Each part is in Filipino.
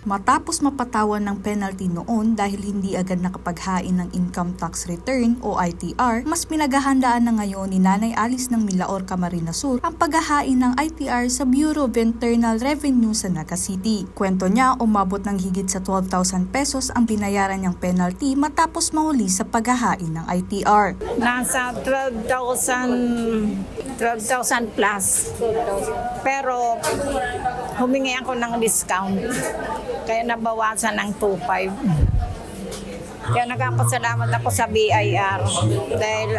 Matapos mapatawan ng penalty noon dahil hindi agad nakapaghain ng income tax return o ITR, mas pinaghahandaan na ngayon ni Nanay Alice ng Milaor, Camarines Sur ang paghahain ng ITR sa Bureau of Internal Revenue sa Naga City. Kwento niya, umabot ng higit sa 12,000 pesos ang binayaran niyang penalty matapos mahuli sa paghahain ng ITR. Nasa 12,000 plus. Pero humingi ako ng discount. Kaya nabawasan ng 2,500. Kaya nagpapasalamat ako sa BIR dahil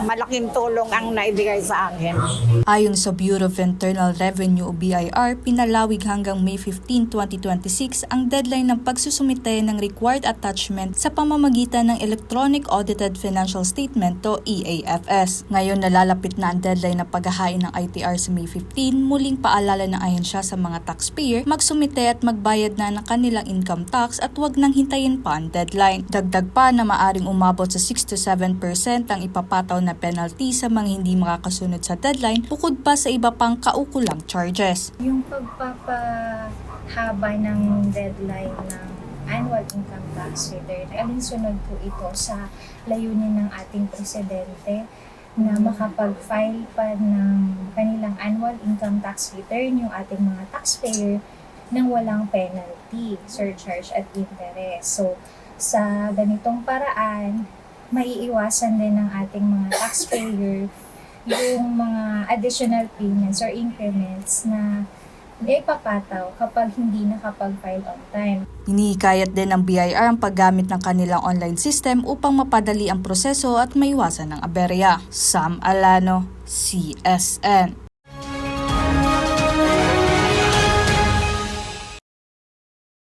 malaking tulong ang naibigay sa akin. Ayon sa Bureau of Internal Revenue o BIR, pinalawig hanggang May 15, 2026 ang deadline ng pagsusumite ng required attachment sa pamamagitan ng Electronic Audited Financial Statement o EAFS. Ngayon nalalapit na ang deadline ng paghahain ng ITR sa May 15, muling paalala ng ahensya sa mga taxpayer magsumite at magbayad na ng kanilang income tax at huwag nang hintayin pa ang deadline. Dagdag pa na maaring umabot sa 6 to 7% ang ipapataw na penalty sa mga hindi makakasunod sa deadline bukod pa sa iba pang kaukulang charges. Yung pagpapahaba ng deadline ng annual income tax return, alinsunod po ito sa layunin ng ating presidente na makapag-file pa ng kanilang annual income tax return yung ating mga taxpayer nang walang penalty, surcharge at interest. So, sa ganitong paraan, maiiwasan din ng ating mga taxpayer yung mga additional payments or increments na ipapataw kapag hindi nakapag-file on time. Hinihikayat din ng BIR ang paggamit ng kanilang online system upang mapadali ang proseso at maiwasan ng aberya. Sam Alano, CSN.